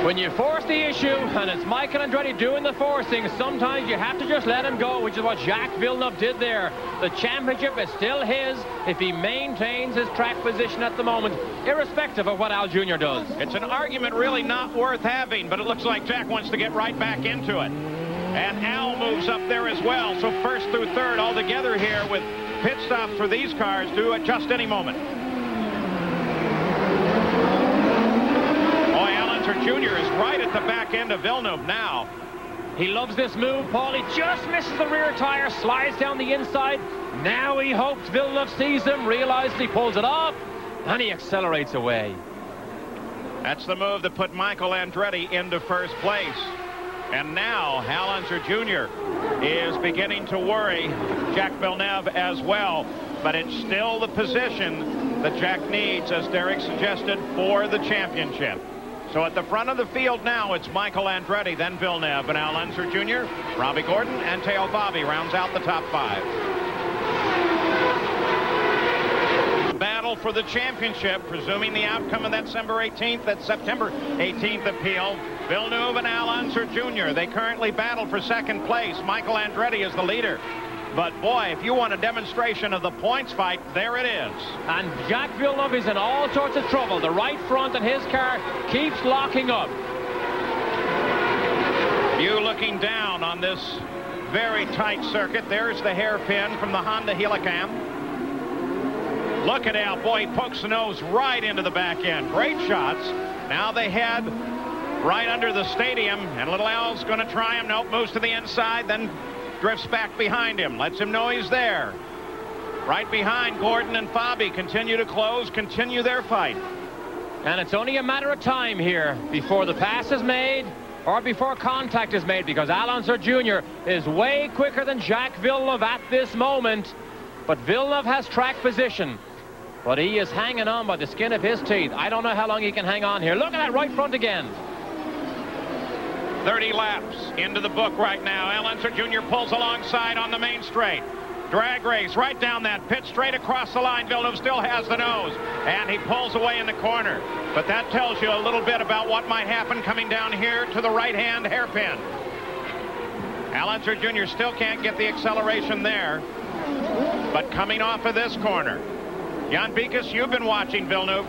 When you force the issue, and it's Michael Andretti doing the forcing, sometimes you have to just let him go, which is what Jacques Villeneuve did there. The championship is still his if he maintains his track position at the moment, irrespective of what Al Jr. does. It's an argument really not worth having, but it looks like Jack wants to get right back into it. And Al moves up there as well, so first through third all together here with pit stops for these cars due at just any moment. Jr. is right at the back end of Villeneuve now. He loves this move, Paul. He just misses the rear tire, slides down the inside. Now he hopes Villeneuve sees him, realizes he pulls it off, and he accelerates away. That's the move that put Michael Andretti into first place. And now Al Unser Jr. is beginning to worry Jacques Villeneuve as well. But it's still the position that Jack needs, as Derek suggested, for the championship. So at the front of the field now, it's Michael Andretti, then Villeneuve, and Al Unser Jr., Robbie Gordon, and Teo Bobby rounds out the top five. Battle for the championship, presuming the outcome of that September 18th appeal. Villeneuve and Al Unser Jr., they currently battle for second place. Michael Andretti is the leader. But boy, if you want a demonstration of the points fight, there it is. And Jacques Villeneuve is in all sorts of trouble. The right front in his car keeps locking up. You looking down on this very tight circuit. There's the hairpin from the Honda Helicam. Look at Al. Boy, he pokes the nose right into the back end. Great shots. Now they head right under the stadium, and little Al's going to try him. Nope, moves to the inside, then drifts back behind him, lets him know he's there. Right behind, Gordon and Fabi continue to close, continue their fight. And it's only a matter of time here before the pass is made or before contact is made, because Al Unser Jr. is way quicker than Jacques Villeneuve at this moment. But Villeneuve has track position, but he is hanging on by the skin of his teeth. I don't know how long he can hang on here. Look at that right front again. 30 laps into the book right now. Al Unser Jr. pulls alongside on the main straight. Drag race right down that pit straight across the line. Villeneuve still has the nose, and he pulls away in the corner. But that tells you a little bit about what might happen coming down here to the right-hand hairpin. Al Unser Jr. still can't get the acceleration there, but coming off of this corner. Jan Bikus, you've been watching Villeneuve.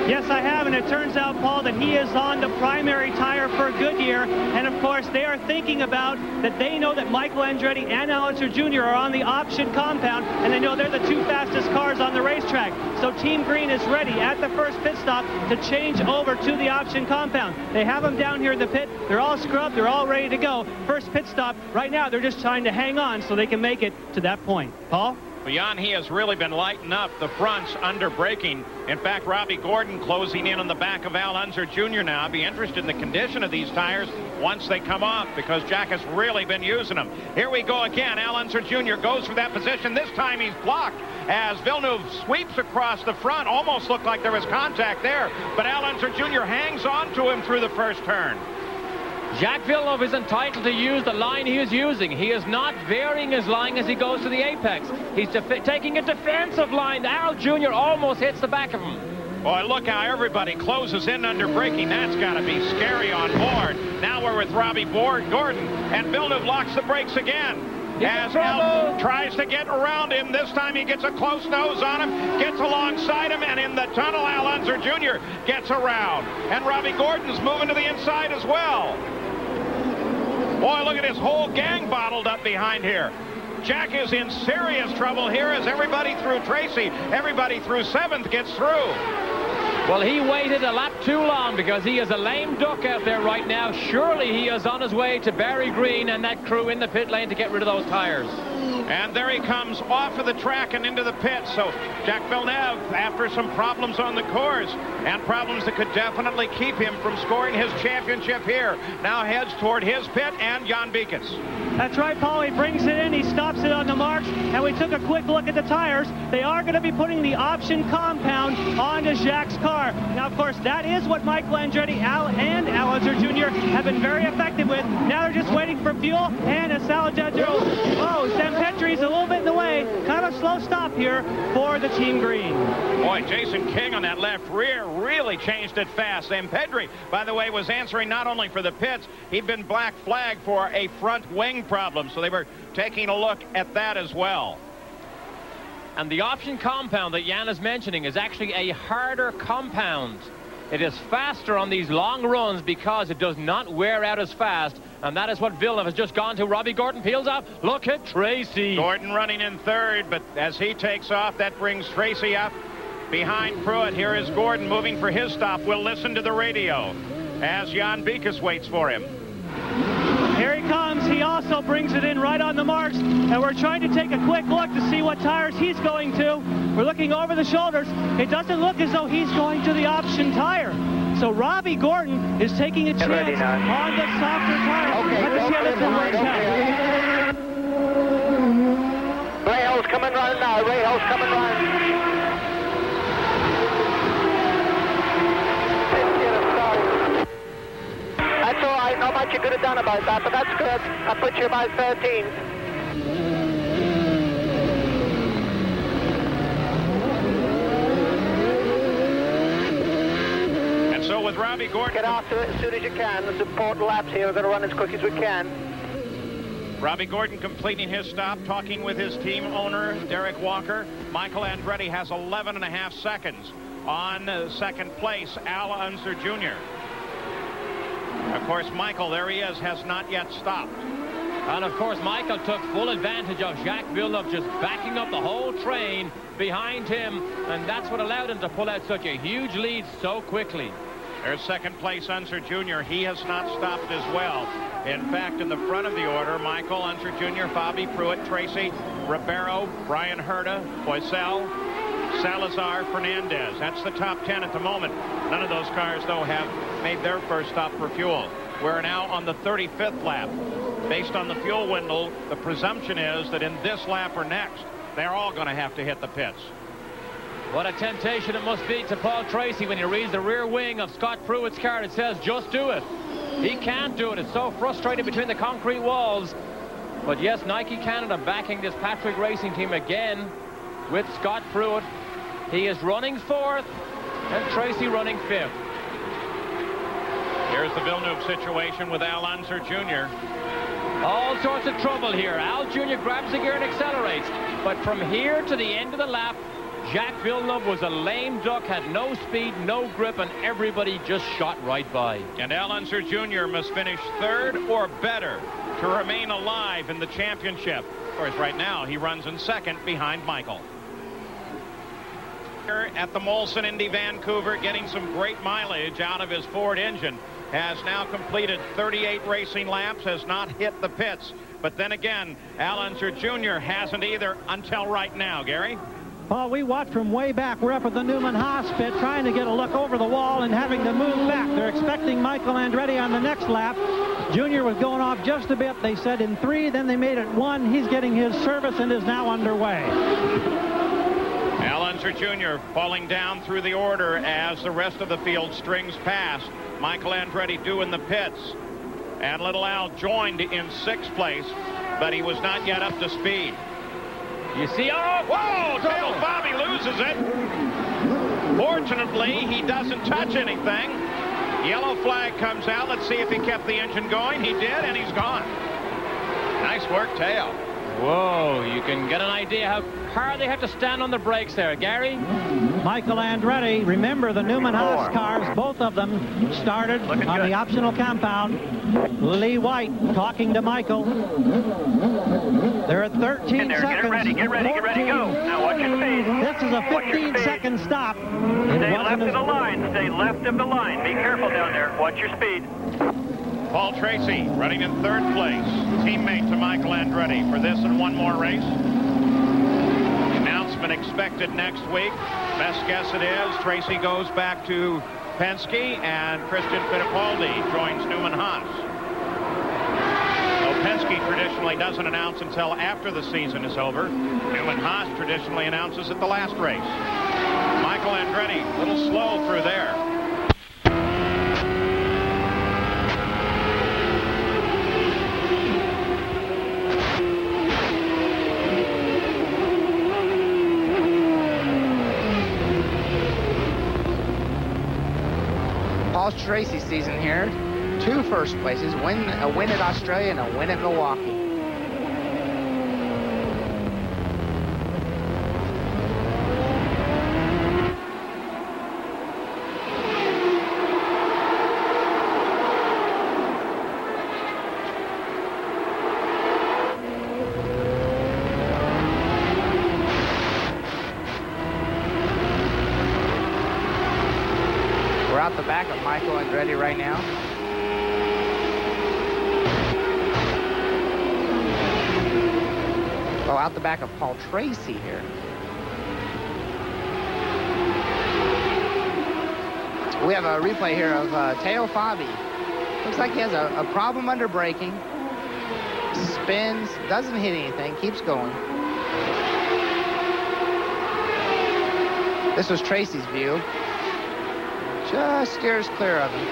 Yes, I have, and it turns out, Paul, that he is on the primary tire for Goodyear, and of course they are thinking about that. They know that Michael Andretti and Al Unser Jr. are on the option compound, and they know they're the two fastest cars on the racetrack. So Team Green is ready at the first pit stop to change over to the option compound. They have them down here in the pit. They're all scrubbed. They're all ready to go. First pit stop. Right now, they're just trying to hang on so they can make it to that point. Paul? Well, Jan, he has really been lighting up the fronts under braking. In fact, Robbie Gordon closing in on the back of Al Unser Jr. now. I'd be interested in the condition of these tires once they come off, because Jack has really been using them. Here we go again. Al Unser Jr. goes for that position. This time he's blocked as Villeneuve sweeps across the front. Almost looked like there was contact there, but Al Unser Jr. hangs on to him through the first turn. Jacques Villeneuve is entitled to use the line he is using. He is not varying his line as he goes to the apex. He's taking a defensive line. Al Jr. almost hits the back of him. Boy, look how everybody closes in under braking. That's got to be scary on board. Now we're with Robbie Gordon, and Villeneuve locks the brakes again. As Al tries to get around him. This time he gets a close nose on him, gets alongside him, and in the tunnel, Al Unser Jr. gets around. And Robbie Gordon's moving to the inside as well. Boy, look at his whole gang bottled up behind here. Jack is in serious trouble here as everybody through Tracy, everybody through 7th gets through. Well, he waited a lap too long because he is a lame duck out there right now. Surely he is on his way to Barry Green and that crew in the pit lane to get rid of those tires. And there he comes off of the track and into the pit. So Jacques Villeneuve, after some problems on the course and problems that could definitely keep him from scoring his championship here, now heads toward his pit and Jan Bikus. That's right, Paul. He brings it in. He stops it on the marks. And we took a quick look at the tires. They are going to be putting the option compound onto Jacques' car. Now, of course, that is what Michael Andretti, Al Unser Jr. have been very effective with. Now they're just waiting for fuel. And as San Pedro victory's a little bit in the way. Kind of a slow stop here for the Team Green. Boy, Jason King on that left rear really changed it fast. And Pedri, by the way, was answering not only for the pits, he'd been black flagged for a front wing problem. So they were taking a look at that as well. And the option compound that Jan is mentioning is actually a harder compound. It is faster on these long runs because it does not wear out as fast. And that is what Villeneuve has just gone to. Robbie Gordon peels up. Look at Tracy. Gordon running in third, but as he takes off, that brings Tracy up behind Pruitt. Here is Gordon moving for his stop. We'll listen to the radio as Jan Beekes waits for him. Here he comes. He also brings it in right on the marks. And we're trying to take a quick look to see what tires he's going to. We're looking over the shoulders. It doesn't look as though he's going to the option tire. So Robbie Gordon is taking a chance on the softer tire. Okay, let's see how this one works out. Rahal's coming round now. Rahal's coming round. That's all right. Not much you could have done about that, but that's good. I put you about 13. And so with Robbie Gordon... Get after it as soon as you can. There's important laps here. We're going to run as quick as we can. Robbie Gordon completing his stop, talking with his team owner, Derek Walker. Michael Andretti has 11.5 seconds on second place, Al Unser Jr. Of course, Michael, there he is, has not yet stopped. And of course, Michael took full advantage of Jacques Villeneuve just backing up the whole train behind him. And that's what allowed him to pull out such a huge lead so quickly. There's second place Unser Jr. He has not stopped as well. In fact, in the front of the order, Michael, Unser Jr., Fabi, Pruitt, Tracy, Ribeiro, Brian Herta, Boisel, Salazar, Fernandez. That's the top 10 at the moment. None of those cars, though, have made their first stop for fuel. We're now on the 35th lap. Based on the fuel window, the presumption is that in this lap or next, they're all going to have to hit the pits. What a temptation it must be to Paul Tracy when he reads the rear wing of Scott Pruitt's car. It says, just do it. He can't do it. It's so frustrating between the concrete walls. But yes, Nike Canada backing this Patrick Racing team again with Scott Pruitt. He is running fourth and Tracy running fifth. Here's the Villeneuve situation with Al Unser Jr. All sorts of trouble here. Al Jr. grabs the gear and accelerates. But from here to the end of the lap, Jacques Villeneuve was a lame duck, had no speed, no grip, and everybody just shot right by. And Al Unser Jr. must finish third or better to remain alive in the championship. Of course, right now, he runs in second behind Michael. At the Molson Indy Vancouver, getting some great mileage out of his Ford engine, has now completed 38 racing laps, has not hit the pits. But then again, Al Unser Jr. hasn't either until right now, Gary. Paul, we watched from way back. We're up at the Newman Haas pit trying to get a look over the wall and having to move back. They're expecting Michael Andretti on the next lap. Junior was going off just a bit. They said in 3, then they made it 1. He's getting his service and is now underway. Al Unser Jr. falling down through the order as the rest of the field strings past. Michael Andretti due in the pits. And little Al joined in 6th place, but he was not yet up to speed. You see, oh, whoa, Dale Bobby loses it. Fortunately, he doesn't touch anything. Yellow flag comes out. Let's see if he kept the engine going. He did, and he's gone. Nice work, Teo. Whoa, you can get an idea how hard they have to stand on the brakes there. Gary? Michael Andretti, remember the Newman Haas cars, both of them started on the optional compound. Lee White talking to Michael. They're at 13 seconds. Get ready, go. Now watch your speed. This is a 15-second stop. Stay left of the line. Stay left of the line. Be careful down there. Watch your speed. Paul Tracy running in 3rd place. Teammate to Michael Andretti for this and one more race. Announcement expected next week. Best guess it is Tracy goes back to Penske and Christian Fittipaldi joins Newman Haas. So Penske traditionally doesn't announce until after the season is over. Newman Haas traditionally announces at the last race. Michael Andretti, a little slow through there. Tracy season here. 2 first places, a win at Australia and a win at Milwaukee. We're out the back of Michael Andretti right now. Oh, out the back of Paul Tracy here. We have a replay here of Teo Fabi. Looks like he has a problem under braking. Spins, doesn't hit anything, keeps going. This was Tracy's view. Just steers clear of him.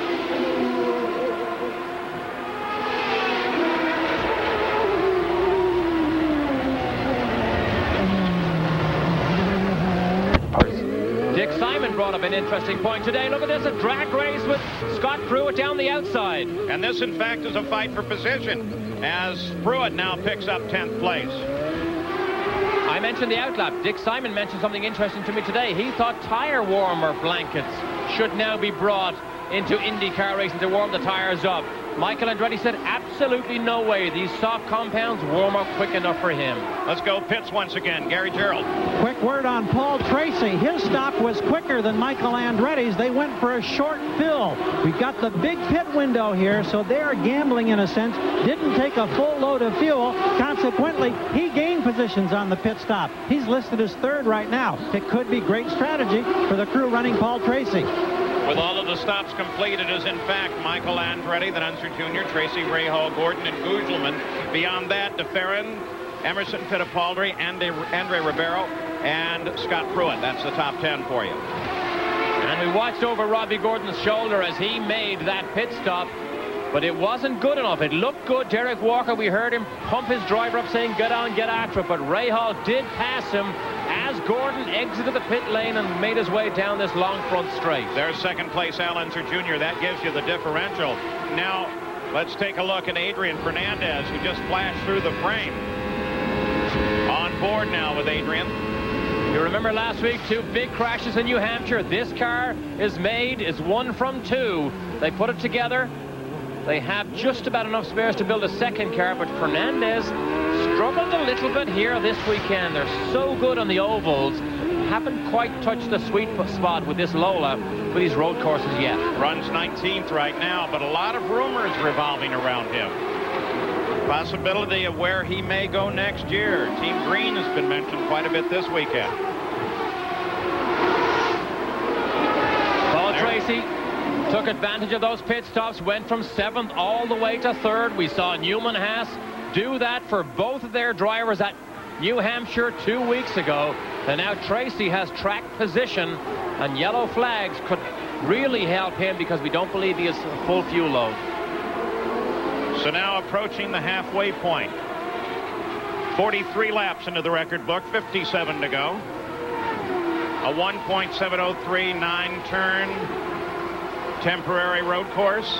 Dick Simon brought up an interesting point today. Look at this, a drag race with Scott Pruitt down the outside. And this, in fact, is a fight for position, as Pruitt now picks up 10th place. I mentioned the outlap. Dick Simon mentioned something interesting to me today. He thought tire warmer blankets should now be brought into IndyCar racing to warm the tires up. Michael Andretti said absolutely no way. These soft compounds warm up quick enough for him. Let's go pits once again. Gary Gerald. Quick word on Paul Tracy. His stop was quicker than Michael Andretti's. They went for a short fill. We've got the big pit window here, so they're gambling in a sense. Didn't take a full load of fuel. Consequently, he gained positions on the pit stop. He's listed as 3rd right now. It could be great strategy for the crew running Paul Tracy. With all of the stops complete, it is in fact Michael Andretti, the Nunser Jr., Tracy, Rahal, Gordon, and Gugelman. Beyond that, DeFerrin, Emerson Fittipaldi, Andre Ribeiro, and Scott Pruitt. That's the top 10 for you. And we watched over Robbie Gordon's shoulder as he made that pit stop, but it wasn't good enough. It looked good. Derek Walker, we heard him pump his driver up saying, get on, get after it, but Rahal did pass him as Gordon exited the pit lane and made his way down this long front straight. There's 2nd place Al Unser Jr. That gives you the differential. Now, let's take a look at Adrian Fernandez, who just flashed through the frame. On board now with Adrian. You remember last week, 2 big crashes in New Hampshire. This car is 1 from 2. They put it together. They have just about enough spares to build a 2nd car, but Fernandez struggled a little bit here this weekend. They're so good on the ovals. Haven't quite touched the sweet spot with this Lola for these road courses yet. Runs 19th right now, but a lot of rumors revolving around him. Possibility of where he may go next year. Team Green has been mentioned quite a bit this weekend. Paul Tracy took advantage of those pit stops, went from 7th all the way to 3rd. We saw Newman Haas do that for both of their drivers at New Hampshire 2 weeks ago. And now Tracy has track position, and yellow flags could really help him because we don't believe he has a full fuel load. So now approaching the halfway point. 43 laps into the record book, 57 to go. A 1.703 9-turn temporary road course.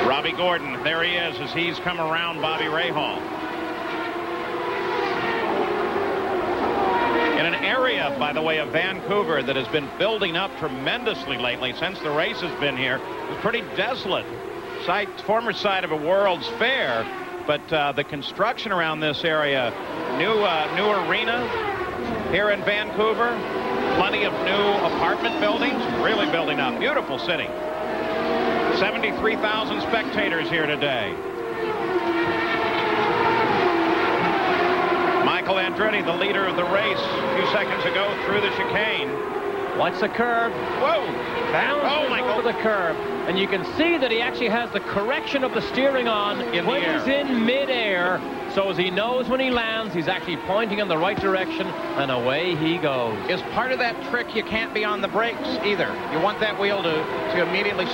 Robbie Gordon, there he is as he's come around Bobby Rahal. In an area, by the way, of Vancouver that has been building up tremendously lately since the race has been here. It's pretty desolate. Former site of a World's Fair, but the construction around this area, new arena here in Vancouver, plenty of new apartment buildings, really building up. Beautiful city. 73,000 spectators here today. Michael Andretti, the leader of the race, a few seconds ago through the chicane. Watch the curve. Whoa! Bounces over the curve. And you can see that he actually has the correction of the steering on when he's in midair. So as he knows when he lands, he's actually pointing in the right direction, and away he goes. Is part of that trick you can't be on the brakes either. You want that wheel to immediately